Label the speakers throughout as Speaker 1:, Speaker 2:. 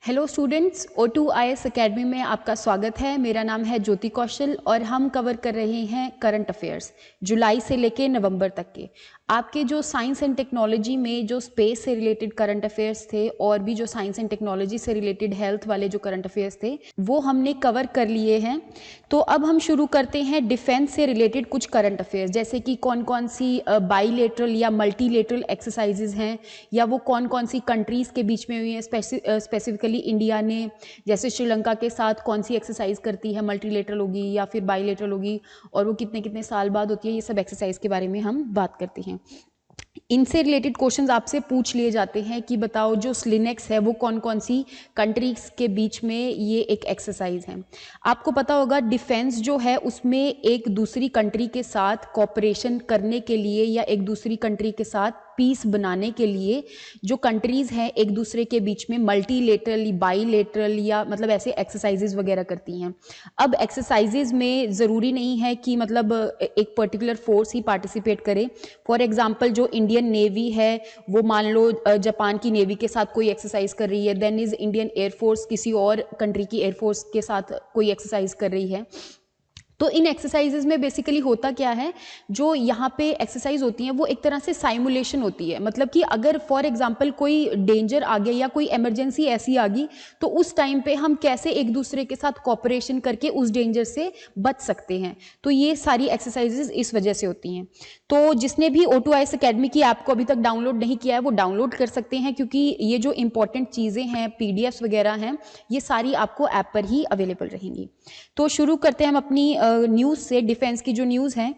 Speaker 1: Hello students, O2 IAS academy में आपका स्वागत है। मेरा नाम है ज्योति कौशल और हम कवर कर रहे हैं करंट अफेयर्स जुलाई से लेके नवंबर तक के। आपके जो साइंस एंड टेक्नोलॉजी में जो स्पेस से रिलेटेड करंट अफेयर्स थे और भी जो साइंस एंड टेक्नोलॉजी से रिलेटेड हेल्थ वाले जो करंट अफेयर्स थे वो हमने कवर कर लिए हैं। तो अब हम शुरू करते हैं डिफेंस से रिलेटेड कुछ करंट अफेयर्स, जैसे कि कौन कौन सी बाईलेटरल या मल्टीलेटरल एक्सरसाइजेज हैं या वो कौन कौन सी कंट्रीज़ के बीच में हुई हैं। स्पेसिफिकली इंडिया ने जैसे श्रीलंका के साथ कौन सी एक्सरसाइज करती है, मल्टीलेटरल होगी या फिर बाईलेटरल होगी, और वो कितने कितने साल बाद होती है। ये सब एक्सरसाइज के बारे में हम बात करते हैं। इनसे रिलेटेड क्वेश्चंस आपसे पूछ लिए जाते हैं कि बताओ जो स्लिनेक्स है वो कौन कौन सी कंट्रीज के बीच में ये एक एक्सरसाइज है। आपको पता होगा डिफेंस जो है उसमें एक दूसरी कंट्री के साथ कोऑपरेशन करने के लिए या एक दूसरी कंट्री के साथ पीस बनाने के लिए जो कंट्रीज हैं एक दूसरे के बीच में मल्टीलेटरल, बाईलेटरल या मतलब ऐसे एक्सरसाइजेज वगैरह करती हैं। अब एक्सरसाइजेज में ज़रूरी नहीं है कि मतलब एक पर्टिकुलर फोर्स ही पार्टिसिपेट करे। फॉर एग्जांपल जो इंडियन नेवी है वो मान लो जापान की नेवी के साथ कोई एक्सरसाइज कर रही है, देन इज इंडियन एयरफोर्स किसी और कंट्री की एयरफोर्स के साथ कोई एक्सरसाइज कर रही है। तो इन एक्सरसाइजेज में बेसिकली होता क्या है, जो यहाँ पे एक्सरसाइज होती हैं वो एक तरह से साइमुलेशन होती है। मतलब कि अगर फॉर एग्जांपल कोई डेंजर आ गया या कोई इमरजेंसी ऐसी आ गई तो उस टाइम पे हम कैसे एक दूसरे के साथ कोऑपरेशन करके उस डेंजर से बच सकते हैं। तो ये सारी एक्सरसाइजेज इस वजह से होती हैं। तो जिसने भी O2 IAS अकेडमी की ऐप को अभी तक डाउनलोड नहीं किया है वो डाउनलोड कर सकते हैं, क्योंकि ये जो इंपॉर्टेंट चीज़ें हैं, PDFs वगैरह हैं, ये सारी आपको ऐप पर ही अवेलेबल रहेंगी। तो शुरू करते हैं हम अपनी न्यूज़ से, डिफेंस की जो न्यूज़ है।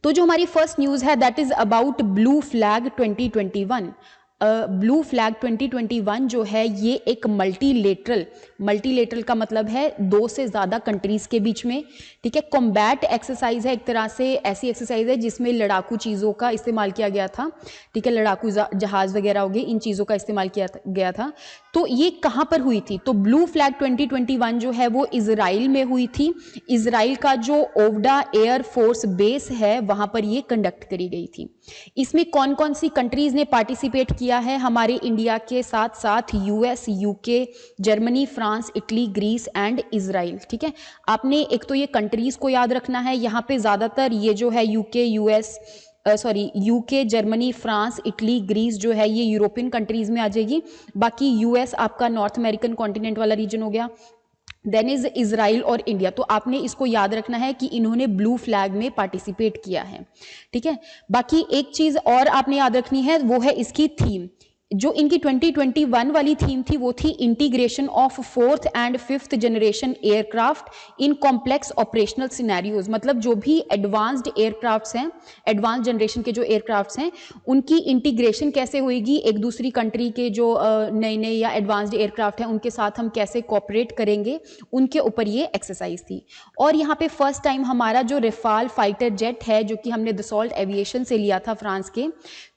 Speaker 1: तो जो हमारी फर्स्ट न्यूज़ है that is about blue flag 2021। Blue flag 2021 जो है ये एक मल्टीलेटरल का मतलब है दो से ज़्यादा कंट्रीज़ के बीच में, ठीक है, कॉम्बैट एक्सरसाइज है। एक तरह से ऐसी एक्सरसाइज है जिसमें लड़ाकू चीज़ों का इस्तेमाल किया गया था, ठीक है, लड़ाकू जहाज़ वगैरह हो गए, इन चीज़ों का इस्तेमाल किया गया था। तो ये कहाँ पर हुई थी? तो ब्लू फ्लैग 2021 जो है वो इजराइल में हुई थी। इजराइल का जो ओवडा एयर फोर्स बेस है वहाँ पर ये कंडक्ट करी गई थी। इसमें कौन कौन सी कंट्रीज़ ने पार्टिसिपेट किया है? हमारे इंडिया के साथ साथ US, UK, Germany, France, Italy, Greece and Israel, ठीक है। आपने एक तो ये कंट्रीज़ को याद रखना है। यहाँ पे ज़्यादातर ये जो है UK, Germany, France, Italy, Greece जो है ये यूरोपियन कंट्रीज़ में आ जाएगी। बाकी US आपका नॉर्थ अमेरिकन कॉन्टिनेंट वाला रीजन हो गया, देन इज इजराइल और इंडिया। तो आपने इसको याद रखना है कि इन्होंने ब्लू फ्लैग में पार्टिसिपेट किया है, ठीक है। बाकी एक चीज़ और आपने याद रखनी है, वो है इसकी थीम। जो इनकी 2021 वाली थीम थी वो थी integration of 4th and 5th generation aircraft in complex operational scenarios. मतलब जो भी एडवांस्ड एयरक्राफ्ट्स हैं, एडवांस जनरेशन के जो एयरक्राफ्ट्स हैं, उनकी इंटीग्रेशन कैसे होएगी एक दूसरी कंट्री के जो नए नए या एडवांस्ड एयरक्राफ्ट हैं उनके साथ हम कैसे कोऑपरेट करेंगे, उनके ऊपर ये एक्सरसाइज थी। और यहाँ पे फर्स्ट टाइम हमारा जो रेफाल फाइटर जेट है जो कि हमने दसॉल्ट एविएशन से लिया था फ्रांस के,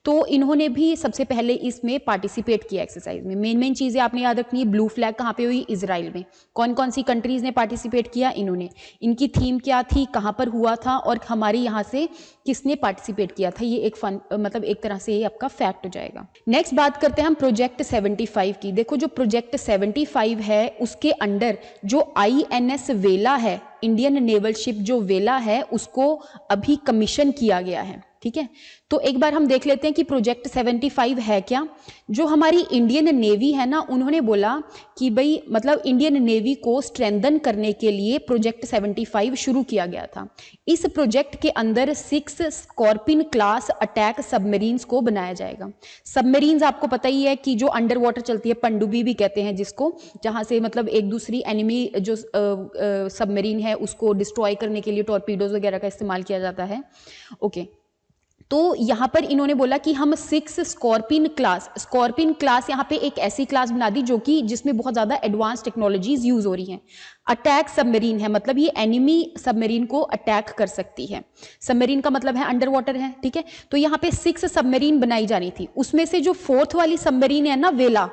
Speaker 1: तो इन्होंने भी सबसे पहले इसमें पार्टिसिपेट किया एक्सरसाइज में। मेन चीज़ें आपने याद रखनी है। ब्लू फ्लैग कहाँ पे हुई? इजराइल में। कौन कौन सी कंट्रीज़ ने पार्टिसिपेट किया? इन्होंने। इनकी थीम क्या थी, कहाँ पर हुआ था और हमारे यहाँ से किसने पार्टिसिपेट किया था? ये एक फन मतलब एक तरह से ये आपका फैक्ट हो जाएगा। नेक्स्ट बात करते हैं हम प्रोजेक्ट 75 की। देखो जो प्रोजेक्ट 75 है उसके अंडर जो INS वेला है, इंडियन नेवल शिप जो वेला है, उसको अभी कमीशन किया गया है, ठीक है। तो एक बार हम देख लेते हैं कि प्रोजेक्ट 75 है क्या। जो हमारी इंडियन नेवी है ना, उन्होंने बोला कि भाई मतलब इंडियन नेवी को स्ट्रेंथन करने के लिए प्रोजेक्ट 75 शुरू किया गया था। इस प्रोजेक्ट के अंदर 6 स्कॉर्पिन क्लास अटैक सबमरीन्स को बनाया जाएगा। सबमरीन्स आपको पता ही है कि जो अंडर वाटर चलती है, पनडुब्बी भी कहते हैं जिसको, जहां से मतलब एक दूसरी एनिमी जो सबमरीन है उसको डिस्ट्रॉय करने के लिए टॉर्पीडोज वगैरह का इस्तेमाल किया जाता है, ओके। तो यहाँ पर इन्होंने बोला कि हम 6 स्कॉर्पिन क्लास यहाँ पे एक ऐसी क्लास बना दी जो कि जिसमें बहुत ज़्यादा एडवांस टेक्नोलॉजीज यूज हो रही हैं। अटैक सबमरीन है, मतलब ये एनिमी सबमरीन को अटैक कर सकती है। सबमरीन का मतलब है अंडर वाटर है, ठीक है। तो यहाँ पे 6 सबमरीन बनाई जानी थी। उसमें से जो 4th वाली सबमरीन है ना, वेला,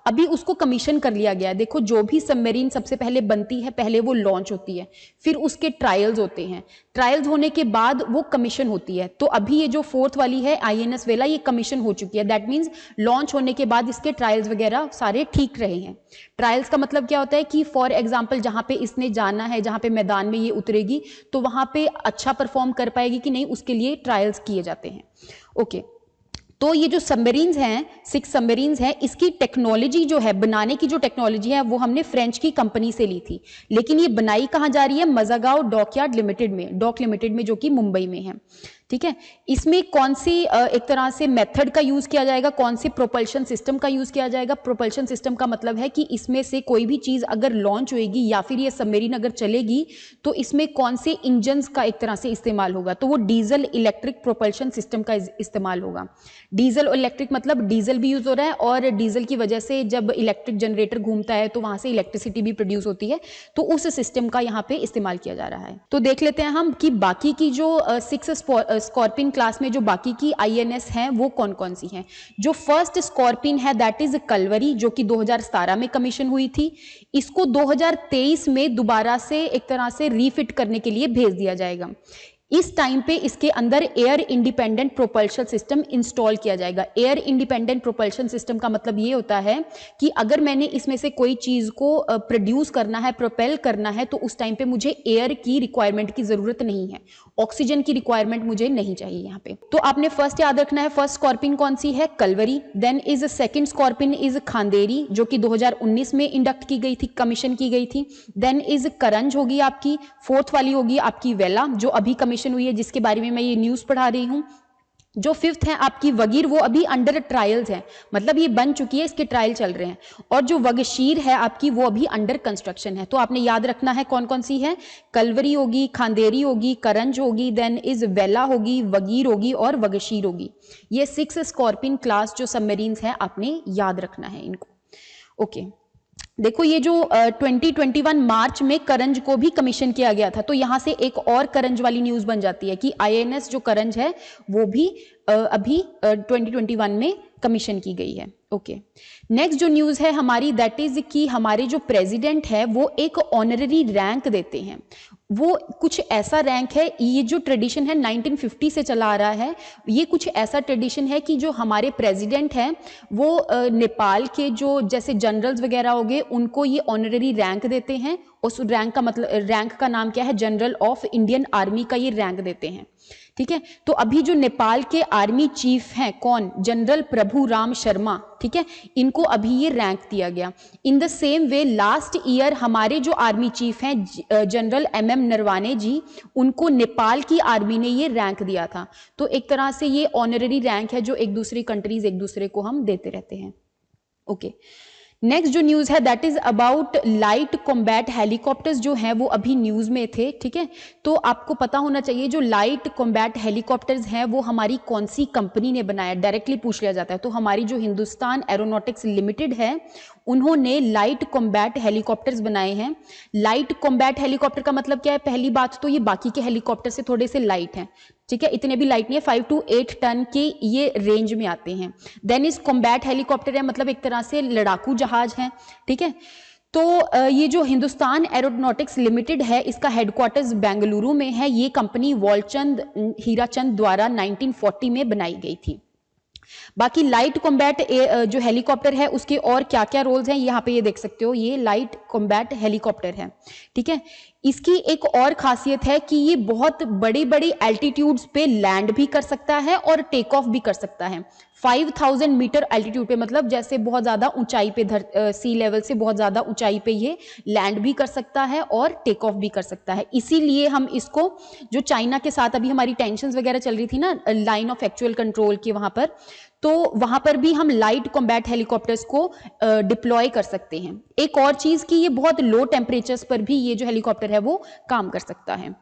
Speaker 1: अभी उसको कमीशन कर लिया गया है। देखो जो भी सबमरीन सबसे पहले बनती है, पहले वो लॉन्च होती है, फिर उसके ट्रायल्स होते हैं, ट्रायल्स होने के बाद वो कमीशन होती है। तो अभी ये जो फोर्थ वाली है INS वेला, ये कमीशन हो चुकी है। दैट मीन्स लॉन्च होने के बाद इसके ट्रायल्स वगैरह सारे ठीक रहे हैं। ट्रायल्स का मतलब क्या होता है कि फॉर एग्जाम्पल जहां पे इसने जाना है, जहां पे मैदान में ये उतरेगी, तो वहां पे अच्छा परफॉर्म कर पाएगी कि नहीं, उसके लिए ट्रायल्स किए जाते हैं। ओके, तो ये जो सबमरीन्स हैं, 6 सबमरीन्स हैं, इसकी टेक्नोलॉजी जो है, बनाने की जो टेक्नोलॉजी है, वो हमने फ्रेंच की कंपनी से ली थी। लेकिन ये बनाई कहाँ जा रही है? मजागांव डॉकयार्ड लिमिटेड में, डॉक लिमिटेड में, जो कि मुंबई में है। ठीक है, इसमें कौन सी एक तरह से मेथड का यूज किया जाएगा, कौन से प्रोपल्शन सिस्टम का यूज किया जाएगा? प्रोपल्शन सिस्टम का मतलब है कि इसमें से कोई भी चीज अगर लॉन्च होएगी या फिर ये सबमरीन अगर चलेगी, तो इसमें कौन से इंजन्स का एक तरह से इस्तेमाल होगा? तो वो डीजल इलेक्ट्रिक प्रोपल्शन सिस्टम का इस्तेमाल होगा। डीजल और इलेक्ट्रिक मतलब डीजल भी यूज हो रहा है, और डीजल की वजह से जब इलेक्ट्रिक जनरेटर घूमता है तो वहां से इलेक्ट्रिसिटी भी प्रोड्यूस होती है, तो उस सिस्टम का यहाँ पे इस्तेमाल किया जा रहा है। तो देख लेते हैं हम कि बाकी की जो 6 स्कॉर्पिन क्लास में जो बाकी की INS हैं वो कौन कौन सी हैं। जो फर्स्ट स्कॉर्पिन है दैट इज कलवरी, जो कि 2017 में कमीशन हुई थी। इसको 2023 में दोबारा से एक तरह से रीफिट करने के लिए भेज दिया जाएगा। इस टाइम पे इसके अंदर air independent propulsion system install किया जाएगा। एयर इंडिपेंडेंट प्रोपल्शन सिस्टम का मतलब ये होता है कि अगर मैंने इसमें से कोई चीज को प्रोड्यूस करना है, प्रोपेल करना है, तो उस टाइम पे मुझे एयर की रिक्वायरमेंट की जरूरत नहीं है, ऑक्सीजन की रिक्वायरमेंट मुझे नहीं चाहिए यहाँ पे। तो आपने फर्स्ट याद रखना है, फर्स्ट स्कॉर्पिन कौन सी है? Kalvari. Then is second Scorpene is Khanderi, जो कि 2019 में इंडक्ट की गई थी, कमीशन की गई थी। देन इज करंज होगी आपकी, फोर्थ वाली होगी आपकी वेला, जो अभी कमीशन हुई है, जिसके बारे में मैं ये न्यूज पढ़ा रही हूं। जो फिफ्थ है आपकी वगीर, वो अभी अंडर ट्रायल्स है, मतलब ये बन चुकी है, इसके ट्रायल चल रहे हैं। और जो वगशीर है आपकी, वो अभी अंडर कंस्ट्रक्शन है। तो आपने याद रखना है कौन कौन सी है? कलवरी होगी, खांदेरी होगी, करंज होगी, देन इज वेला होगी, वगीर होगी और वगशीर होगी। ये 6 स्कॉर्पिन क्लास जो सबमरीन्स हैं, आपने याद रखना है इनको। ओके, देखो ये जो 2021 मार्च में करंज को भी कमीशन किया गया था, तो यहां से एक और करंज वाली न्यूज बन जाती है कि INS जो करंज है वो भी अभी 2021 में कमीशन की गई है। ओके, नेक्स्ट जो न्यूज है हमारी, दैट इज कि हमारे जो प्रेसिडेंट है वो एक ऑनररी रैंक देते हैं। वो कुछ ऐसा रैंक है, ये जो ट्रेडिशन है 1950 से चला आ रहा है। ये कुछ ऐसा ट्रेडिशन है कि जो हमारे प्रेसिडेंट हैं वो नेपाल के जो जैसे जनरल्स वगैरह हो गए, उनको ये ऑनररी रैंक देते हैं। उस रैंक का मतलब, रैंक का नाम क्या है? जनरल ऑफ इंडियन आर्मी का ये रैंक देते हैं। ठीक है, तो अभी जो नेपाल के आर्मी चीफ हैं, कौन? जनरल प्रभु राम शर्मा। ठीक है, इनको अभी ये रैंक दिया गया। In the same way last year हमारे जो आर्मी चीफ हैं जनरल MM नरवाने जी, उनको नेपाल की आर्मी ने ये रैंक दिया था। तो एक तरह से ये ऑनररी रैंक है जो एक दूसरी कंट्रीज एक दूसरे को हम देते रहते हैं। ओके, नेक्स्ट जो न्यूज है that is about light combat helicopters, जो हैं वो अभी न्यूज में थे। ठीक है, तो आपको पता होना चाहिए जो लाइट कॉम्बैट हेलीकॉप्टर्स हैं वो हमारी कौन सी कंपनी ने बनाया, डायरेक्टली पूछ लिया जाता है। तो हमारी जो हिंदुस्तान एरोनॉटिक्स लिमिटेड है, उन्होंने लाइट कॉम्बैट हेलीकॉप्टर्स बनाए हैं। लाइट कॉम्बैट हेलीकॉप्टर का मतलब क्या है? पहली बात तो ये बाकी के हेलीकॉप्टर से थोड़े से लाइट हैं। ठीक है, इतने भी लाइट नहीं है, 5 to 8 टन के ये रेंज में आते हैं। देन इस कॉम्बैट हेलीकॉप्टर है, मतलब एक तरह से लड़ाकू जहाज है। ठीक है, तो ये जो हिंदुस्तान एरोनॉटिक्स लिमिटेड है, इसका हेडक्वार्टर्स बेंगलुरु में है। ये कंपनी वालचंद हीराचंद द्वारा 1940 में बनाई गई थी। बाकी लाइट कॉम्बैट जो हेलीकॉप्टर है उसके और क्या क्या रोल्स हैं यहाँ पे ये देख सकते हो। ये लाइट कॉम्बैट हेलीकॉप्टर है। ठीक है, इसकी एक और खासियत है कि ये बहुत बड़ी बड़ी एल्टीट्यूड्स पे लैंड भी कर सकता है और टेक ऑफ भी कर सकता है। 5000 मीटर एल्टीट्यूड पे, मतलब जैसे बहुत ज्यादा ऊंचाई पे, सी लेवल से बहुत ज्यादा ऊंचाई पे ये लैंड भी कर सकता है और टेक ऑफ भी कर सकता है। इसीलिए हम इसको, जो चाइना के साथ अभी हमारी टेंशन्स वगैरह चल रही थी ना लाइन ऑफ एक्चुअल कंट्रोल की वहां पर, तो वहां पर भी हम लाइट कॉम्बैट हेलीकॉप्टर्स को डिप्लॉय कर सकते हैं। एक और चीज कि ये बहुत लो टेम्परेचर्स पर भी ये जो हेलीकॉप्टर है वो काम कर सकता है।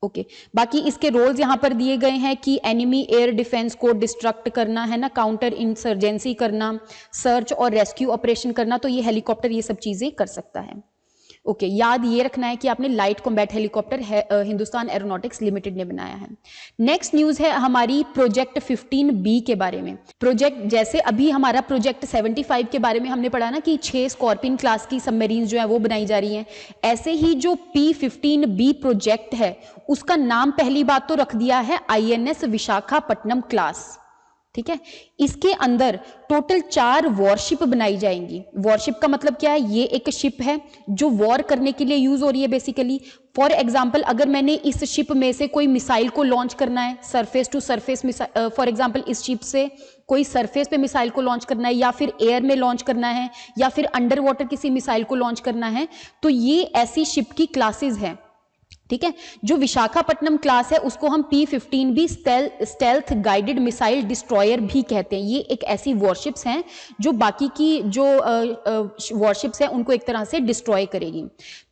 Speaker 1: ओके, बाकी इसके रोल्स यहाँ पर दिए गए हैं कि एनिमी एयर डिफेंस को डिस्ट्रक्ट करना है ना, काउंटर इंसर्जेंसी करना, सर्च और रेस्क्यू ऑपरेशन करना, तो ये हेलीकॉप्टर ये सब चीजें कर सकता है। ओके, याद ये रखना है कि आपने light combat helicopter Hindustan aeronautics limited ने बनाया है। नेक्स्ट न्यूज़ है हमारी प्रोजेक्ट 15B के बारे में। प्रोजेक्ट जैसे अभी हमारा प्रोजेक्ट 75 के बारे में हमने पढ़ा ना कि 6 स्कॉर्पियन क्लास की सबमरीन जो है वो बनाई जा रही हैं, ऐसे ही जो P15B प्रोजेक्ट है उसका नाम पहली बात तो रख दिया है INS विशाखापट्टनम क्लास। ठीक है, इसके अंदर टोटल 4 वॉरशिप बनाई जाएंगी। वॉरशिप का मतलब क्या है? ये एक शिप है जो वॉर करने के लिए यूज हो रही है बेसिकली। फॉर एग्जाम्पल, अगर मैंने इस शिप में से कोई मिसाइल को लॉन्च करना है, surface to surface missile, for example इस शिप से कोई सरफेस पे मिसाइल को लॉन्च करना है या फिर एयर में लॉन्च करना है या फिर अंडर वाटर किसी मिसाइल को लॉन्च करना है, तो ये ऐसी शिप की क्लासेस हैं। ठीक है, जो विशाखापट्टनम क्लास है उसको हम P15B stealth guided missile destroyer भी कहते हैं। ये एक ऐसी वॉरशिप्स हैं जो बाकी की जो वॉरशिप्स हैं उनको एक तरह से डिस्ट्रॉय करेगी।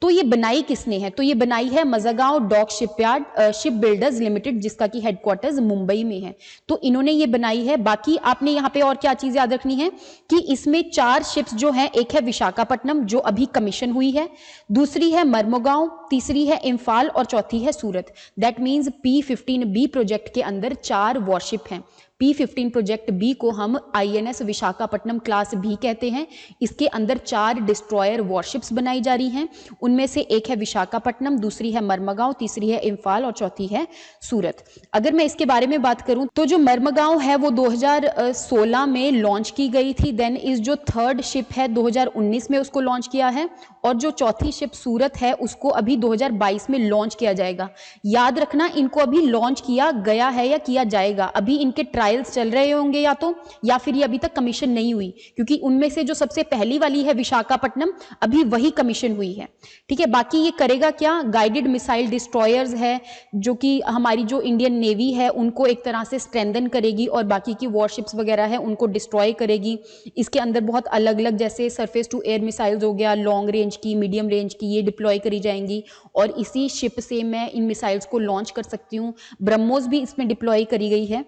Speaker 1: तो ये बनाई किसने है? तो ये बनाई है Mazagon dock shipyard ship builders limited, जिसका की हेडक्वार्टर्स मुंबई में है। तो इन्होंने ये बनाई है। बाकी आपने यहाँ पे और क्या चीज याद रखनी है कि इसमें 4 शिप्स जो हैं, एक है विशाखापट्टनम जो अभी कमीशन हुई है, दूसरी है मर्मुगांव, तीसरी है इम्फाल और चौथी है सूरत। दैट मीन्स P15B प्रोजेक्ट के अंदर 4 वॉरशिप हैं। P15 प्रोजेक्ट बी को हम INS विशाखापट्टनम क्लास भी कहते हैं। इसके अंदर 4 डिस्ट्रॉयर वॉरशिप्स बनाई जा रही हैं। उनमें से एक है विशाखापट्टनम, दूसरी है मर्मुगांव, तीसरी है इम्फाल और चौथी है सूरत। अगर मैं इसके बारे में बात करूं तो जो मर्मुगांव है वो 2016 में लॉन्च की गई थी। देन इस जो 3rd शिप है 2019 में उसको लॉन्च किया है और जो चौथी शिप सूरत है उसको अभी 2022 में लॉन्च किया जाएगा। याद रखना, इनको अभी लॉन्च किया गया है या किया जाएगा, अभी इनके ट्रायल्स चल रहे होंगे या फिर ये अभी तक कमीशन नहीं हुई, क्योंकि उनमें से जो सबसे पहली वाली है विशाखापट्टनम अभी वही कमीशन हुई है। ठीक है, बाकी ये करेगा क्या? गाइडेड मिसाइल डिस्ट्रॉयर्स है जो कि हमारी जो इंडियन नेवी है उनको एक तरह से स्ट्रेंथन करेगी और बाकी की वॉरशिप्स वगैरह है उनको डिस्ट्रॉय करेगी। इसके अंदर बहुत अलग अलग जैसे सरफेस टू एयर मिसाइल्स हो गया, लॉन्ग रेंज की, मीडियम रेंज की, ये डिप्लॉय करी जाएंगी और इसी शिप से मैं इन मिसाइल्स को लॉन्च कर सकती हूँ। ब्रह्मोस भी इसमें डिप्लॉय करी गई है।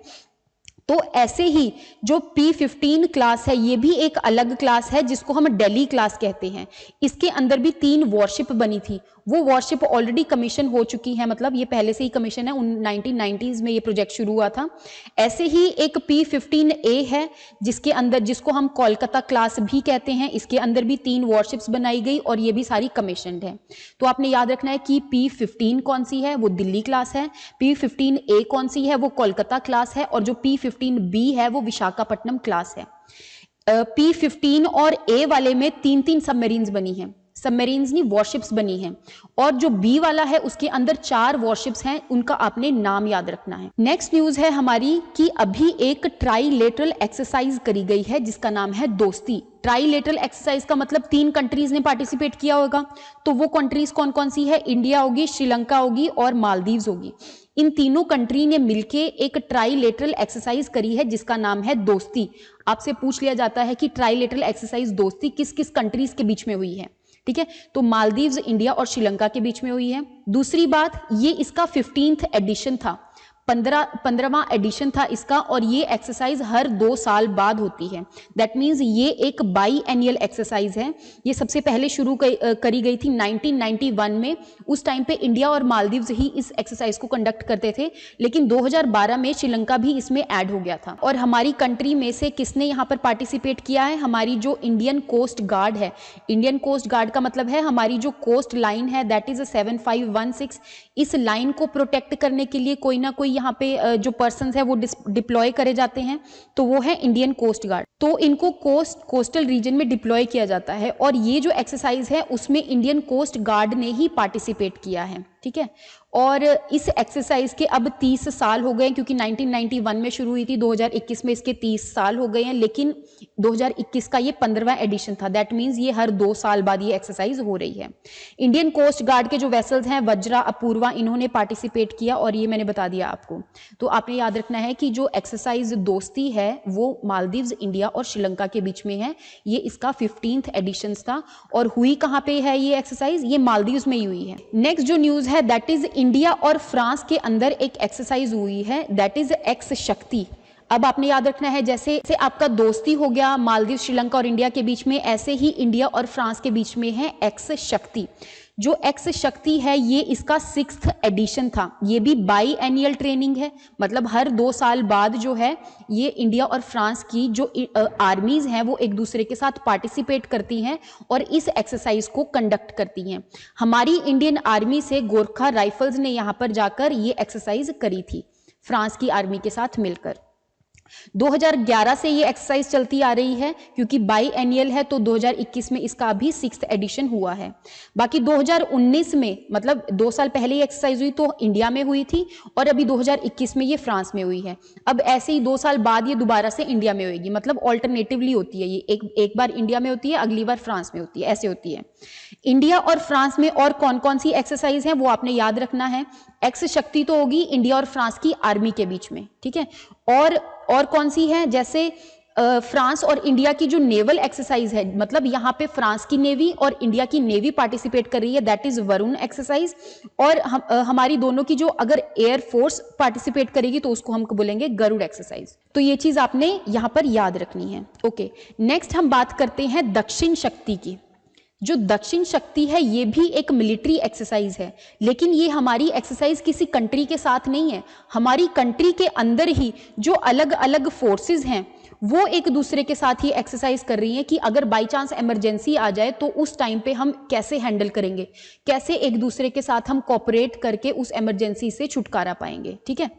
Speaker 1: तो ऐसे ही जो P15 क्लास है ये भी एक अलग क्लास है जिसको हम दिल्ली क्लास कहते हैं। इसके अंदर भी 3 वॉरशिप बनी थी। वो वॉरशिप ऑलरेडी कमीशन हो चुकी है, मतलब ये पहले से ही कमीशन है, 1990s में ये प्रोजेक्ट शुरू हुआ था। ऐसे ही एक P15A है जिसको हम कोलकाता क्लास भी कहते हैं। इसके अंदर भी 3 वॉरशिप्स बनाई गई और ये भी सारी कमीशनड है। तो आपने याद रखना है कि P15 कौन सी है? वो दिल्ली क्लास है। P15A कौन सी है? वो कोलकाता क्लास है। और जो P15B है वो विशाखापट्टनम क्लास है। P15 और A वाले में 3-3 सबमरीन्स बनी हैं, सबमरीन्स नहीं वॉरशिप्स बनी हैं। और जो बी वाला है उसके अंदर 4 वॉरशिप्स हैं, उनका आपने नाम याद रखना है। नेक्स्ट न्यूज है हमारी कि अभी एक ट्राईलेटरल एक्सरसाइज करी गई है जिसका नाम है दोस्ती। ट्राईलेटरल एक्सरसाइज का मतलब 3 कंट्रीज ने पार्टिसिपेट किया होगा। तो वो कंट्रीज कौन कौन सी है? इंडिया होगी, श्रीलंका होगी और मालदीव्स होगी। इन तीनों कंट्री ने मिलके एक ट्राईलेटरल एक्सरसाइज करी है जिसका नाम है दोस्ती। आपसे पूछ लिया जाता है कि ट्राईलेटरल एक्सरसाइज दोस्ती किस किस कंट्रीज के बीच में हुई है। ठीक है, तो मालदीव्स, इंडिया और श्रीलंका के बीच में हुई है। दूसरी बात, ये इसका 15th एडिशन था, 15वां एडिशन था इसका। और ये एक्सरसाइज हर 2 साल बाद होती है। दैट मीन्स ये एक बाई एनुअल एक्सरसाइज है। ये सबसे पहले शुरू करी गई थी 1991 में। उस टाइम पे इंडिया और मालदीव्स ही इस एक्सरसाइज को कंडक्ट करते थे, लेकिन 2012 में श्रीलंका भी इसमें ऐड हो गया था। और हमारी कंट्री में से किसने यहाँ पर पार्टिसिपेट किया है? हमारी जो इंडियन कोस्ट गार्ड है। इंडियन कोस्ट गार्ड का मतलब है हमारी जो कोस्ट लाइन है, दैट इज 7516। इस लाइन को प्रोटेक्ट करने के लिए कोई ना कोई यहाँ पे जो पर्सन्स है वो डिप्लॉय करे जाते हैं, तो वो है इंडियन कोस्ट गार्ड। तो इनको कोस्टल रीजन में डिप्लॉय किया जाता है और ये जो एक्सरसाइज है उसमें इंडियन कोस्ट गार्ड ने ही पार्टिसिपेट किया है। ठीक है, और इस एक्सरसाइज के अब 30 साल हो गए, क्योंकि 1991 में शुरू हुई थी, 2021 में इसके 30 साल हो गए हैं। लेकिन 2021 का ये 15वां एडिशन था। दैट मीन्स ये हर 2 साल बाद ये एक्सरसाइज हो रही है। इंडियन कोस्ट गार्ड के जो वेसल्स हैं, वज्रा, अपूर्वा, इन्होंने पार्टिसिपेट किया और ये मैंने बता दिया आपको। तो आपने याद रखना है कि जो एक्सरसाइज दोस्ती है वो मालदीव्स, इंडिया और श्रीलंका के बीच में है। ये इसका 15th एडिशन था। और हुई कहाँ पे है ये एक्सरसाइज? ये मालदीव्स में ही हुई है। नेक्स्ट जो न्यूज है दैट इज इंडिया और फ्रांस के अंदर एक एक्सरसाइज हुई है, दैट इज एक्स शक्ति। अब आपने याद रखना है, जैसे आपका दोस्ती हो गया मालदीव, श्रीलंका और इंडिया के बीच में, ऐसे ही इंडिया और फ्रांस के बीच में है एक्स शक्ति। जो एक्स शक्ति है ये इसका 6th एडिशन था। ये भी बाई एनुअल ट्रेनिंग है, मतलब हर 2 साल बाद जो है ये इंडिया और फ्रांस की जो आर्मीज हैं वो एक दूसरे के साथ पार्टिसिपेट करती हैं और इस एक्सरसाइज को कंडक्ट करती हैं। हमारी इंडियन आर्मी से गोरखा राइफल्स ने यहाँ पर जाकर ये एक्सरसाइज करी थी फ्रांस की आर्मी के साथ मिलकर। 2011 से ये एक्सरसाइज चलती आ रही है, क्योंकि बाई एनुअल है तो 2021 में इसका भी 6th एडिशन हुआ है। बाकी 2019 में, मतलब 2 साल पहले ये एक्सरसाइज हुई तो इंडिया में हुई थी, और अभी 2021 में ये फ्रांस में हुई है। अब ऐसे ही 2 साल बाद ये दोबारा से इंडिया में होगी, मतलब ऑल्टरनेटिवली होती है ये, एक बार इंडिया में होती है, अगली बार फ्रांस में होती है, ऐसे होती है। इंडिया और फ्रांस में और कौन कौन सी एक्सरसाइज है वो आपने याद रखना है। एक्स शक्ति तो होगी इंडिया और फ्रांस की आर्मी के बीच में, ठीक है। और कौन सी है, जैसे फ्रांस और इंडिया की जो नेवल एक्सरसाइज है, मतलब यहाँ पे फ्रांस की नेवी और इंडिया की नेवी पार्टिसिपेट कर रही है, दैट इज वरुण एक्सरसाइज। और हमारी दोनों की जो अगर एयर फोर्स पार्टिसिपेट करेगी तो उसको हम बोलेंगे गरुड़ एक्सरसाइज। तो ये चीज आपने यहाँ पर याद रखनी है। ओके, नेक्स्ट हम बात करते हैं दक्षिण शक्ति की। जो दक्षिण शक्ति है ये भी एक मिलिट्री एक्सरसाइज है, लेकिन ये हमारी एक्सरसाइज किसी कंट्री के साथ नहीं है। हमारी कंट्री के अंदर ही जो अलग अलग फोर्सेस हैं वो एक दूसरे के साथ ही एक्सरसाइज कर रही हैं कि अगर बाय चांस इमरजेंसी आ जाए तो उस टाइम पे हम कैसे हैंडल करेंगे, कैसे एक दूसरे के साथ हम कोऑपरेट करके उस इमरजेंसी से छुटकारा पाएंगे, ठीक है।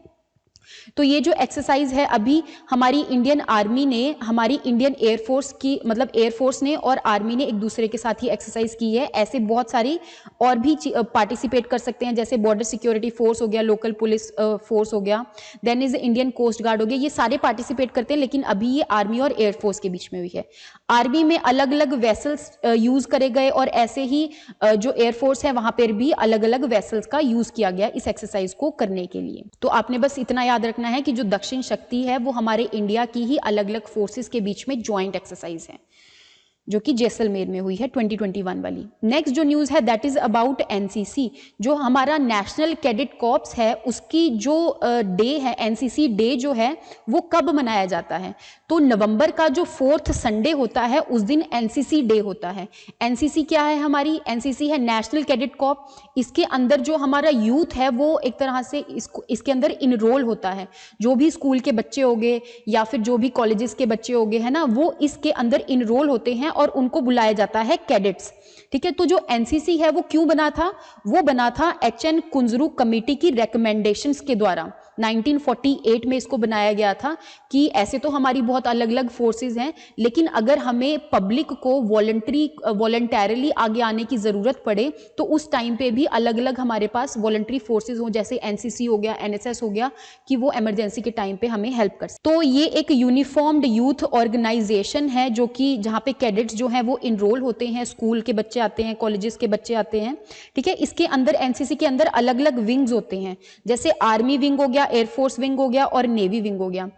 Speaker 1: तो ये जो एक्सरसाइज है अभी हमारी इंडियन आर्मी ने, हमारी इंडियन एयरफोर्स की, मतलब एयरफोर्स ने और आर्मी ने एक दूसरे के साथ ही एक्सरसाइज की है। ऐसे बहुत सारी और भी पार्टिसिपेट कर सकते हैं, जैसे बॉर्डर सिक्योरिटी फोर्स हो गया, लोकल पुलिस फोर्स हो गया, then is Indian coast guard हो गया, ये सारे पार्टिसिपेट करते हैं। लेकिन अभी ये आर्मी और एयरफोर्स के बीच में हुई है। आर्मी में अलग अलग वेसल्स यूज करे गए और ऐसे ही जो एयरफोर्स है वहां पर भी अलग अलग वेसल्स का यूज किया गया इस एक्सरसाइज को करने के लिए। तो आपने बस इतना याद रखना है कि जो दक्षिण शक्ति है वो हमारे इंडिया की ही अलग अलग फोर्सेस के बीच में ज्वाइंट एक्सरसाइज है, जो कि जैसलमेर में हुई है 2021 वाली। नेक्स्ट जो न्यूज़ है दैट इज अबाउट एनसीसी। जो हमारा नेशनल कैडेट कॉर्प्स है उसकी जो डे है, एनसीसी डे जो है वो कब मनाया जाता है, तो नवंबर का जो 4th संडे होता है उस दिन एनसीसी डे होता है। एनसीसी क्या है हमारी, एनसीसी है नेशनल कैडेट कॉर्प्स। इसके अंदर जो हमारा यूथ है वो एक तरह से इसके अंदर इनरोल होता है। जो भी स्कूल के बच्चे हो गए या फिर जो भी कॉलेजेस के बच्चे हो गए है ना, वो इसके अंदर इनरोल होते हैं और उनको बुलाया जाता है कैडेट्स, ठीक है। तो जो एनसीसी है वो क्यों बना था, वो बना था एचएन कुंजरू कमेटी की रिकमेंडेशंस के द्वारा। 1948 में इसको बनाया गया था कि ऐसे तो हमारी बहुत अलग अलग फोर्सेस हैं, लेकिन अगर हमें पब्लिक को वॉलंटरीली आगे आने की जरूरत पड़े तो उस टाइम पे भी अलग अलग हमारे पास वॉलंटरी फोर्सेस हो, जैसे एनसीसी हो गया, एनएसएस हो गया, कि वो इमरजेंसी के टाइम पे हमें हेल्प कर सके। तो ये एक यूनिफॉर्म्ड यूथ ऑर्गेनाइजेशन है जो कि जहाँ पे कैडेट्स जो हैं वो इनरोल होते हैं, स्कूल के बच्चे आते हैं, कॉलेजेस के बच्चे आते हैं, ठीक है। इसके अंदर एनसीसी के अंदर अलग अलग विंग्स होते हैं, जैसे आर्मी विंग हो गया, एयरफोर्स विंग हो गया और नेवी विंग हो गया।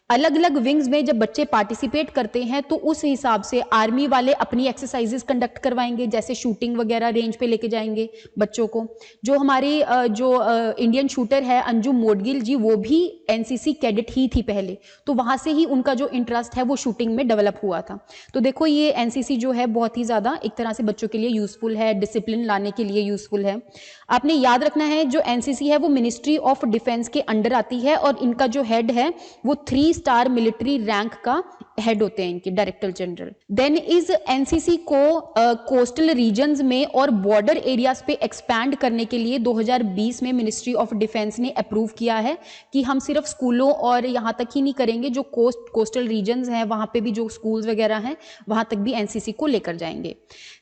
Speaker 1: अलग अलग विंग्स में जब बच्चे पार्टिसिपेट करते हैं तो उस हिसाब से आर्मी वाले अपनी एक्सरसाइजेस कंडक्ट करवाएंगे, जैसे शूटिंग वगैरह रेंज पे लेके जाएंगे बच्चों को। जो हमारी इंडियन शूटर है अंजुम मोडगिल जी, वो भी एनसीसी कैडेट ही थी पहले, तो वहां से ही उनका जो इंटरेस्ट है वो शूटिंग में डेवलप हुआ था। तो देखो ये एनसीसी जो है बहुत ही ज्यादा एक तरह से बच्चों के लिए यूजफुल है, डिसिप्लिन लाने के लिए यूजफुल है। आपने याद रखना है जो एनसीसी है वो मिनिस्ट्री ऑफ डिफेंस के अंडर आती है और इनका जो हेड है वो 3 स्टार मिलिट्री रैंक का हेड होते हैं इनके, director general. Then is NCC को कोस्टल रीजन्स में और बॉर्डर एरियाज पे एक्सपैंड करने के लिए 2020 में मिनिस्ट्री ऑफ डिफेंस ने अप्रूव किया है कि हम सिर्फ स्कूलों और यहाँ तक ही नहीं करेंगे, जो कोस्टल रीजन्स हैं वहाँ पे भी जो स्कूल्स वगैरह हैं वहाँ तक भी एनसीसी को लेकर जाएंगे।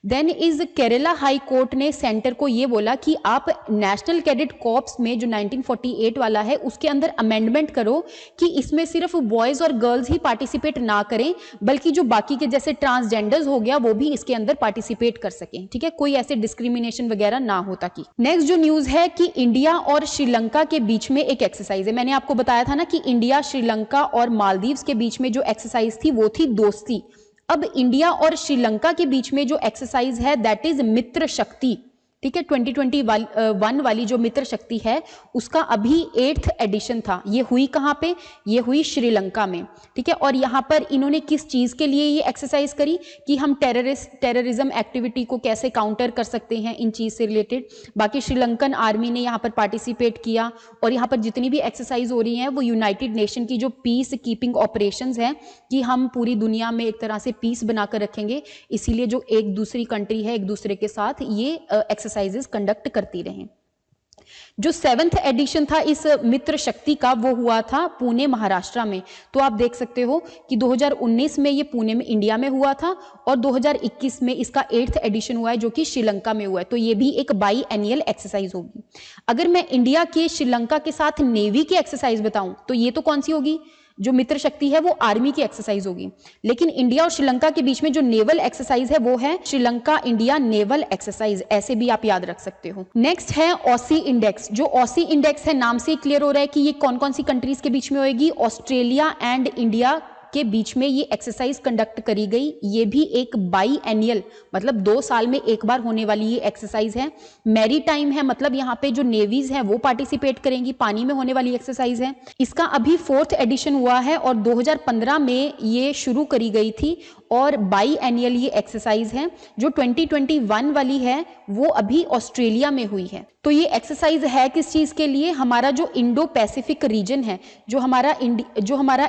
Speaker 1: Then is Kerala high court ने सेंटर को ये बोला कि आप नेशनल कैडेट कॉर्प्स में जो 1948 वाला है उसके अंदर अमेंडमेंट करो कि इसमें सिर्फ बॉयज और गर्ल्स ही पार्टिसिपेट ना करें, बल्कि जो बाकी के जैसे ट्रांसजेंडर्स हो गया वो भी इसके अंदर पार्टिसिपेट कर सकें, ठीक है, कोई ऐसे डिस्क्रिमिनेशन वगैरह ना हो ताकि। नेक्स्ट जो न्यूज है कि इंडिया और श्रीलंका के बीच में एक एक्सरसाइज है। मैंने आपको बताया था ना कि इंडिया, श्रीलंका और मालदीव्स के बीच में जो एक्सरसाइज थी वो थी दोस्ती। अब इंडिया और श्रीलंका के बीच में जो एक्सरसाइज है दैट इज मित्र शक्ति। ठीक है। 2021 वाली जो मित्र शक्ति है उसका अभी 8th एडिशन था। ये हुई कहाँ पे? ये हुई श्रीलंका में, ठीक है। और यहाँ पर इन्होंने किस चीज़ के लिए ये एक्सरसाइज करी कि हम टेररिज्म एक्टिविटी को कैसे काउंटर कर सकते हैं इन चीज़ से रिलेटेड। बाकी श्रीलंकन आर्मी ने यहाँ पर पार्टिसिपेट किया और यहाँ पर जितनी भी एक्सरसाइज हो रही हैं वो यूनाइटेड नेशन की जो पीस कीपिंग ऑपरेशंस हैं कि हम पूरी दुनिया में एक तरह से पीस बनाकर रखेंगे, इसीलिए जो एक दूसरी कंट्री है एक दूसरे के साथ ये एक्सरसाइजेस कंडक्ट करती रहें। जो 7th एडिशन था इस मित्र शक्ति का वो हुआ था पुणे महाराष्ट्र में। तो आप देख सकते हो कि 2019 में ये पुणे में इंडिया में हुआ था और 2021 में इसका 8th एडिशन हुआ है जो कि श्रीलंका में हुआ है। तो ये भी एक बाई एनियल एक्सरसाइज होगी। अगर मैं इंडिया के श्रीलंका के साथ नेवी की एक्सरसाइज बताऊं तो ये तो कौन सी होगी? जो मित्र शक्ति है वो आर्मी की एक्सरसाइज होगी। लेकिन इंडिया और श्रीलंका के बीच में जो नेवल एक्सरसाइज है वो है श्रीलंका इंडिया नेवल एक्सरसाइज, ऐसे भी आप याद रख सकते हो। नेक्स्ट है ऑसी इंडेक्स। जो ऑसी इंडेक्स है नाम से क्लियर हो रहा है कि ये कौन कौन सी कंट्रीज के बीच में होगी। ऑस्ट्रेलिया एंड इंडिया के बीच में ये एक्सरसाइज कंडक्ट करी गई। ये भी एक बाई एनियल मतलब 2 साल में एक बार होने वाली ये एक्सरसाइज है। मैरी टाइम है मतलब यहाँ पे जो नेवीज हैं वो पार्टिसिपेट करेंगी, पानी में होने वाली एक्सरसाइज है। इसका अभी 4th एडिशन हुआ है और 2015 में ये शुरू करी गई थी और बाई एनियल ये एक्सरसाइज है। जो 2021 वाली है वो अभी ऑस्ट्रेलिया में हुई है। तो ये एक्सरसाइज है किस चीज के लिए? हमारा जो इंडो पैसिफिक रीजन है, जो हमारा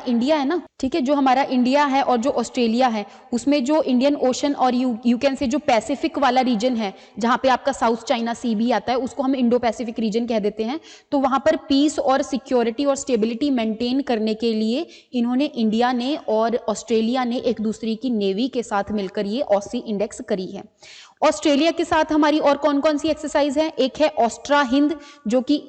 Speaker 1: इंडिया है ना, ठीक है, जो हमारा इंडिया है और जो ऑस्ट्रेलिया है उसमें जो इंडियन ओशन और यू कैन से जो पैसिफिक वाला रीजन है जहां पे आपका साउथ चाइना सी भी आता है उसको हम इंडो पैसिफिक रीजन कह देते हैं। तो वहां पर पीस और सिक्योरिटी और स्टेबिलिटी मेंटेन करने के लिए इन्होंने इंडिया ने और ऑस्ट्रेलिया ने एक दूसरे की नेवी के साथ मिलकर ये ऑसी इंडेक्स करी है। ऑस्ट्रेलिया के साथ हमारी और कौन कौन सी एक्सरसाइज है? एक है ऑस्ट्रा हिंद जो कि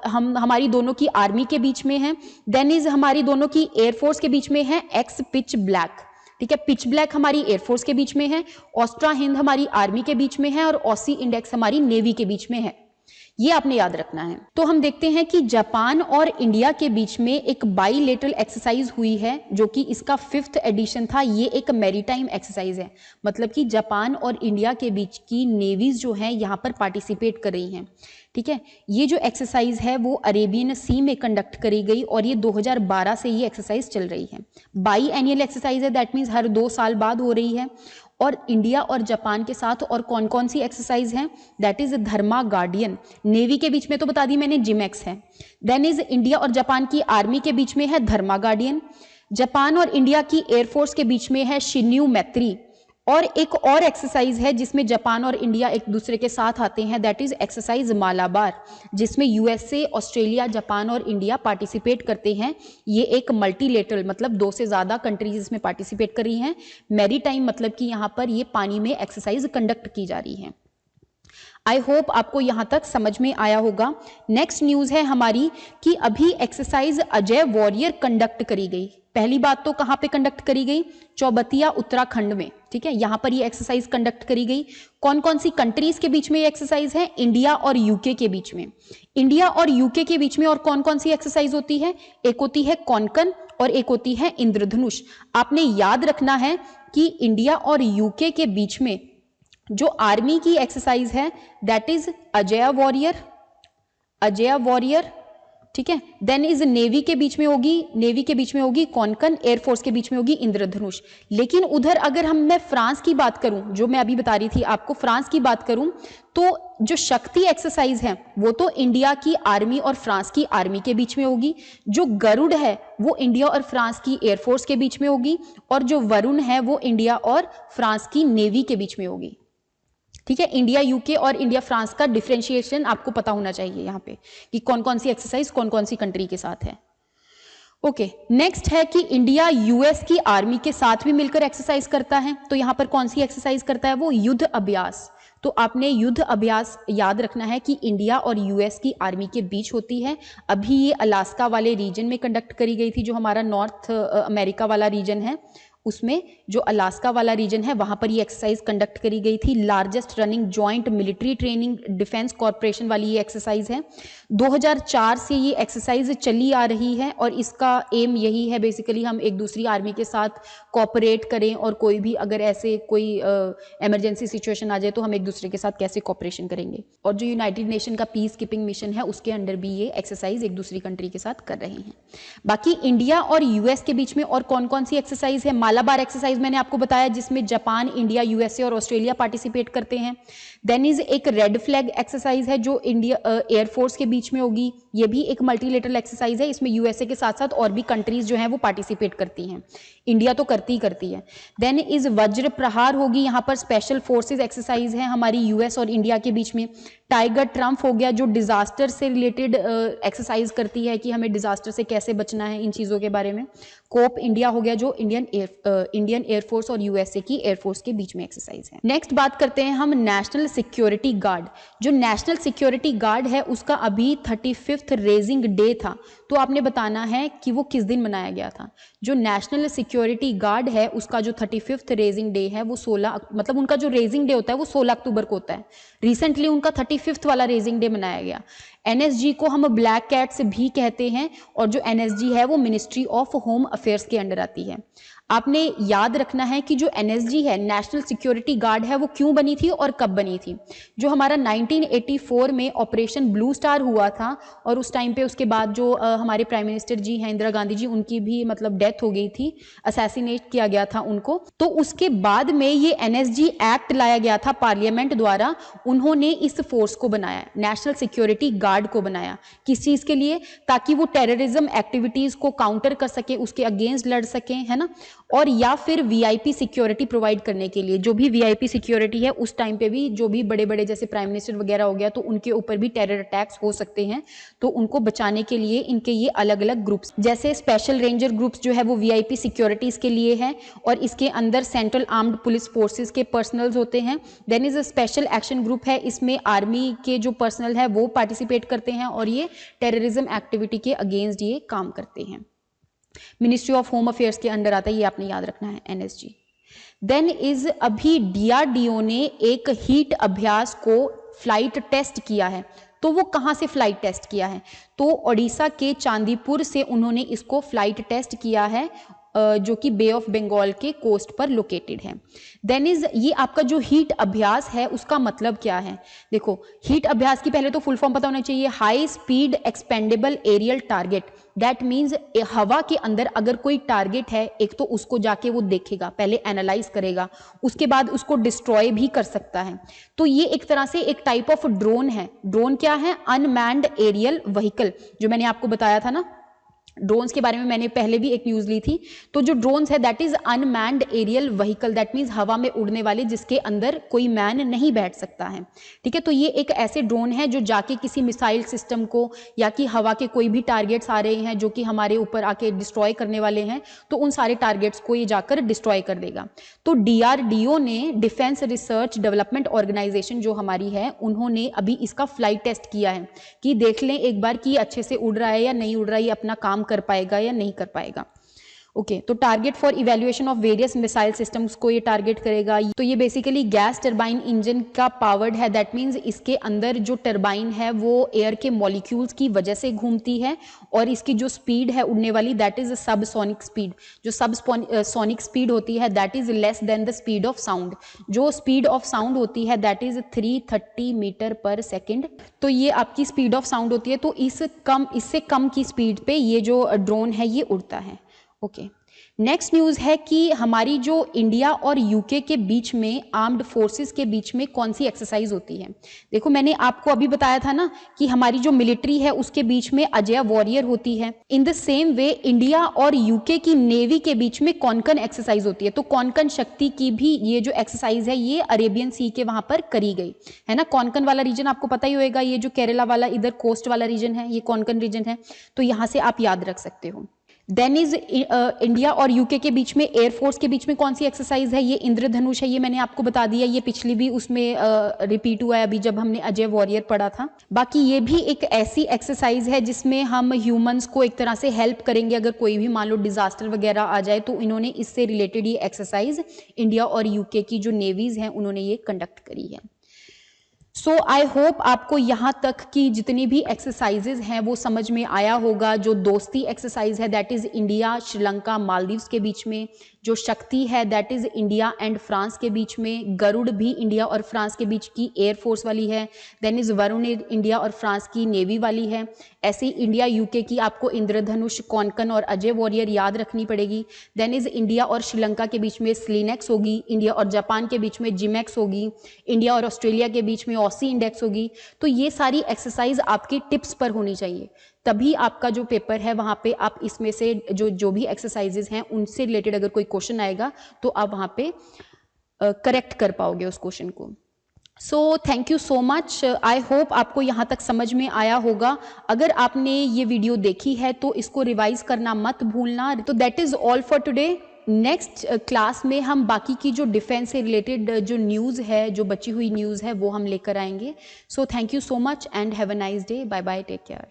Speaker 1: हमारी दोनों की आर्मी के बीच में है। देन इज हमारी दोनों की एयरफोर्स के बीच में है एक्स पिच ब्लैक, ठीक है। पिच ब्लैक हमारी एयरफोर्स के बीच में है, ऑस्ट्रा हिंद हमारी आर्मी के बीच में है और ऑसी इंडेक्स हमारी नेवी के बीच में है। ये आपने याद रखना है। तो हम देखते हैं कि जापान और इंडिया के बीच में एक बाईलेटरल एक्सरसाइज हुई है जो कि इसका 5th एडिशन था। ये एक मैरीटाइम एक्सरसाइज है, मतलब कि जापान और इंडिया के बीच की नेवीज जो हैं यहाँ पर पार्टिसिपेट कर रही हैं, ठीक है। ये जो एक्सरसाइज है वो अरेबियन सी में कंडक्ट करी गई और ये 2012 से ये एक्सरसाइज चल रही है। बाई एनियल एक्सरसाइज है, दैट मीन्स हर 2 साल बाद हो रही है। और इंडिया और जापान के साथ और कौन कौन सी एक्सरसाइज है? That is Dharma guardian. Navy के बीच में तो बता दी मैंने जिमेक्स है। देन इज इंडिया और जापान की आर्मी के बीच में है धर्मा गार्डियन। जापान और इंडिया की एयरफोर्स के बीच में है शिन्यू मैत्री। और एक और एक्सरसाइज है जिसमें जापान और इंडिया एक दूसरे के साथ आते हैं, दैट इज एक्सरसाइज मालाबार, जिसमें यूएसए, ऑस्ट्रेलिया, जापान और इंडिया पार्टिसिपेट करते हैं। ये एक मल्टीलेटरल मतलब 2 से ज़्यादा कंट्रीज इसमें पार्टिसिपेट कर रही हैं। मैरीटाइम मतलब कि यहाँ पर ये पानी में एक्सरसाइज कंडक्ट की जा रही है। आई होप आपको यहाँ तक समझ में आया होगा। नेक्स्ट न्यूज़ है हमारी कि अभी एक्सरसाइज अजय वॉरियर कंडक्ट करी गई। पहली बात तो कहाँ पे कंडक्ट करी गई? चौबतिया उत्तराखंड में, ठीक है। यहाँ पर ये एक्सरसाइज कंडक्ट करी गई। कौन कौन सी कंट्रीज के बीच में ये एक्सरसाइज है? इंडिया और यूके के बीच में। इंडिया और यूके के बीच में और कौन कौन सी एक्सरसाइज होती है? एक होती है कोंकण और एक होती है इंद्रधनुष। आपने याद रखना है कि इंडिया और यूके के बीच में जो आर्मी की एक्सरसाइज है दैट इज अजय वॉरियर, ठीक है। देन इज नेवी के बीच में होगी कोंकण, एयरफोर्स के बीच में होगी इंद्रधनुष। लेकिन उधर अगर मैं फ्रांस की बात करूं, जो मैं अभी बता रही थी आपको, फ्रांस की बात करूं तो जो शक्ति एक्सरसाइज है वो तो इंडिया की आर्मी और फ्रांस की आर्मी के बीच में होगी। जो गरुड़ है वो इंडिया और फ्रांस की एयरफोर्स के बीच में होगी और जो वरुण है वो इंडिया और फ्रांस की नेवी के बीच में होगी, ठीक है। इंडिया यूके और इंडिया फ्रांस का डिफरेंशिएशन आपको पता होना चाहिए यहाँ पे कि कौन कौन सी एक्सरसाइज कौन कौन सी कंट्री के साथ है। ओके, नेक्स्ट है कि इंडिया यूएस की आर्मी के साथ भी मिलकर एक्सरसाइज करता है। तो यहाँ पर कौन सी एक्सरसाइज करता है? वो युद्ध अभ्यास। तो आपने युद्ध अभ्यास याद रखना है कि इंडिया और यूएस की आर्मी के बीच होती है। अभी ये अलास्का वाले रीजन में कंडक्ट करी गई थी, जो हमारा नॉर्थ अमेरिका वाला रीजन है। उसमें जो अलास्का वाला रीजन है वहाँ पर ये एक्सरसाइज कंडक्ट करी गई थी। Largest running joint military training defence corporation वाली ये एक्सरसाइज है। 2004 से ये एक्सरसाइज चली आ रही है और इसका एम यही है बेसिकली हम एक दूसरी आर्मी के साथ कोऑपरेट करें और कोई भी अगर ऐसे कोई इमरजेंसी सिचुएशन आ जाए तो हम एक दूसरे के साथ कैसे कोऑपरेशन करेंगे। और जो यूनाइटेड नेशन का पीस कीपिंग मिशन है उसके अंडर भी ये एक्सरसाइज एक दूसरी कंट्री के साथ कर रहे हैं। बाकी इंडिया और यूएस के बीच में और कौन कौन सी एक्सरसाइज है, मालाबार एक्सरसाइज मैंने आपको बताया जिसमें जापान, इंडिया, यूएसए और ऑस्ट्रेलिया पार्टिसिपेट करते हैं। देन इज एक रेड फ्लैग एक्सरसाइज है जो इंडिया एयरफोर्स के बीच में होगी। ये भी एक मल्टीलेटरल एक्सरसाइज है, इसमें यूएसए के साथ साथ और भी कंट्रीज जो हैं वो पार्टिसिपेट करती हैं, इंडिया तो करती ही करती है। देन इज वज्र प्रहार होगी, यहाँ पर स्पेशल फोर्सेज एक्सरसाइज है हमारी यूएस और इंडिया के बीच में। टाइगर ट्रम्प हो गया जो डिजास्टर से रिलेटेड एक्सरसाइज करती है कि हमें डिजास्टर से कैसे बचना है, इन चीज़ों के बारे में। कोप इंडिया हो गया जो इंडियन एयरफोर्स और यूएसए की एयरफोर्स के बीच में एक्सरसाइज है। नेक्स्ट बात करते हैं हम नेशनल सिक्योरिटी गार्ड। जो नेशनल सिक्योरिटी गार्ड है उसका अभी 35th रेजिंग डे था, तो आपने बताना है कि वो किस दिन मनाया गया था। जो नेशनल सिक्योरिटी गार्ड है उसका जो 35th रेजिंग डे है वो 16 मतलब उनका जो रेजिंग डे होता है वो 16 अक्टूबर को होता है। रिसेंटली उनका 35th वाला रेजिंग डे मनाया गया। एनएसजी को हम ब्लैक कैट्स भी कहते हैं और जो एनएसजी है वो मिनिस्ट्री ऑफ होम अफेयर्स के अंडर आती है। आपने याद रखना है कि जो एनएसजी है नेशनल सिक्योरिटी गार्ड है वो क्यों बनी थी और कब बनी थी। जो हमारा 1984 में ऑपरेशन ब्लू स्टार हुआ था और उस टाइम पे उसके बाद जो हमारे प्राइम मिनिस्टर जी हैं इंदिरा गांधी जी, उनकी भी मतलब डेथ हो गई थी, असैसिनेट किया गया था उनको। तो उसके बाद में ये एनएसजी एक्ट लाया गया था पार्लियामेंट द्वारा। उन्होंने इस फोर्स को बनाया, नेशनल सिक्योरिटी गार्ड को बनाया। किस चीज के लिए? ताकि वो टेररिज्म एक्टिविटीज को काउंटर कर सके, उसके अगेंस्ट लड़ सके, है ना। और या फिर वीआईपी सिक्योरिटी प्रोवाइड करने के लिए, जो भी वीआईपी सिक्योरिटी है उस टाइम पे भी जो भी बड़े बड़े जैसे प्राइम मिनिस्टर वगैरह हो गया तो उनके ऊपर भी टेरर अटैक्स हो सकते हैं, तो उनको बचाने के लिए इनके ये अलग अलग ग्रुप्स, जैसे स्पेशल रेंजर ग्रुप्स जो है वो वीआईपी सिक्योरिटीज के लिए है और इसके अंदर सेंट्रल आर्म्ड पुलिस फोर्सेज के पर्सनल्स होते हैं। Then is a special action group है, इसमें आर्मी के जो पर्सनल है वो पार्टिसिपेट करते हैं और ये टेररिज्म एक्टिविटी के अगेंस्ट ये काम करते हैं। मिनिस्ट्री ऑफ होम अफेयर्स के अंडर आता है, ये आपने याद रखना है, एनएसजी। देन इज अभी डीआरडीओ ने एक हीट अभ्यास को फ्लाइट टेस्ट किया है। तो वो कहाँ से फ्लाइट टेस्ट किया है? तो ओडिशा के चांदीपुर से उन्होंने इसको फ्लाइट टेस्ट किया है जो कि बे ऑफ बंगाल के कोस्ट पर लोकेटेड है। देन इज ये आपका जो हीट अभ्यास है उसका मतलब क्या है? देखो, हीट अभ्यास की पहले तो फुल फॉर्म पता होना चाहिए, high speed expendable aerial target. That means हवा के अंदर अगर कोई टारगेट है एक तो उसको जाके वो देखेगा, पहले एनालाइज करेगा, उसके बाद उसको डिस्ट्रॉय भी कर सकता है। तो ये एक तरह से एक टाइप ऑफ ड्रोन है। ड्रोन क्या है? अनमैन्ड एरियल व्हीकल, जो मैंने आपको बताया था ना, ड्रोन्स के बारे में मैंने पहले भी एक न्यूज ली थी। तो जो ड्रोन्स है that is unmanned aerial vehicle, that means हवा में उड़ने वाले जिसके अंदर कोई मैन नहीं बैठ सकता है, ठीक है। तो ये एक ऐसे ड्रोन है जो जाके किसी मिसाइल सिस्टम को या कि हवा के कोई भी टारगेट्स आ रहे हैं जो कि हमारे ऊपर आके डिस्ट्रॉय करने वाले हैं, तो उन सारे टारगेट्स को ये जाकर डिस्ट्रॉय कर देगा। तो डीआरडीओ ने, डिफेंस रिसर्च डेवलपमेंट ऑर्गेनाइजेशन जो हमारी है, उन्होंने अभी इसका फ्लाइट टेस्ट किया है कि देख लें एक बार कि अच्छे से उड़ रहा है या नहीं उड़ रहा है, ये अपना काम कर पाएगा या नहीं कर पाएगा। ओके, तो target for evaluation of various missile systems को ये टारगेट करेगा। तो ये बेसिकली गैस टरबाइन इंजन का पावर्ड है, दैट मीन्स इसके अंदर जो टरबाइन है वो एयर के मॉलिक्यूल्स की वजह से घूमती है और इसकी जो स्पीड है उड़ने वाली दैट इज सब सोनिक स्पीड। जो सब सोनिक स्पीड होती है that is less than the speed of sound. जो स्पीड ऑफ साउंड होती है दैट इज 330 मीटर पर सेकेंड। तो ये आपकी स्पीड ऑफ साउंड होती है, तो इससे कम की स्पीड पे ये जो ड्रोन है ये उड़ता है। ओके, नेक्स्ट न्यूज़ है कि हमारी जो इंडिया और यूके के बीच में आर्म्ड फोर्सेस के बीच में कौन सी एक्सरसाइज होती है। देखो, मैंने आपको अभी बताया था ना कि हमारी जो मिलिट्री है उसके बीच में अजय वॉरियर होती है। In the same way India और यूके की नेवी के बीच में कोंकण एक्सरसाइज होती है। तो कोंकण शक्ति की भी ये जो एक्सरसाइज है ये अरेबियन सी के वहां पर करी गई है ना। कोंकण वाला रीजन आपको पता ही होगा, ये जो केरला वाला इधर कोस्ट वाला रीजन है ये कोंकण रीजन है, तो यहां से आप याद रख सकते हो। देन इज इंडिया और यूके के बीच में, एयरफोर्स के बीच में कौन सी एक्सरसाइज है? ये इंद्रधनुष है, ये मैंने आपको बता दिया, ये पिछली भी उसमें रिपीट हुआ है अभी जब हमने अजय वॉरियर पढ़ा था। बाकी ये भी एक ऐसी एक्सरसाइज है जिसमें हम ह्यूमंस को एक तरह से हेल्प करेंगे, अगर कोई भी मान लो डिजास्टर वगैरह आ जाए तो इन्होंने इससे रिलेटेड ये एक्सरसाइज इंडिया और यूके की जो नेवीज हैं उन्होंने ये कंडक्ट करी है। सो आई होप आपको यहाँ तक की जितनी भी एक्सरसाइजेज हैं वो समझ में आया होगा। जो दोस्ती एक्सरसाइज है that is India, Sri Lanka, Maldives के बीच में। जो शक्ति है that is India and France के बीच में। गरुड़ भी इंडिया और फ्रांस के बीच की एयरफोर्स वाली है। देन इज़ वरुण इंडिया और फ्रांस की नेवी वाली है। ऐसे ही इंडिया यूके की आपको इंद्रधनुष, कॉन्कन और अजय वॉरियर याद रखनी पड़ेगी। देन इज़ इंडिया और श्रीलंका के बीच में स्लिनेक्स होगी। इंडिया और जापान के बीच में जिमेक्स होगी। इंडिया और ऑस्ट्रेलिया के बीच में ऑसी इंडेक्स होगी। तो ये सारी एक्सरसाइज आपकी टिप्स पर होनी चाहिए, तभी आपका जो पेपर है वहाँ पे आप इसमें से जो भी एक्सरसाइजेज हैं उनसे रिलेटेड अगर कोई क्वेश्चन आएगा तो आप वहाँ पे करेक्ट कर पाओगे उस क्वेश्चन को। सो thank you so much. I hope आपको यहाँ तक समझ में आया होगा। अगर आपने ये वीडियो देखी है तो इसको रिवाइज करना मत भूलना। तो that is all for today. Next class में हम बाकी की जो डिफेंस से रिलेटेड जो न्यूज़ है, जो बची हुई न्यूज़ है वो हम लेकर आएंगे। So thank you so much and have a nice day. Bye bye, take care.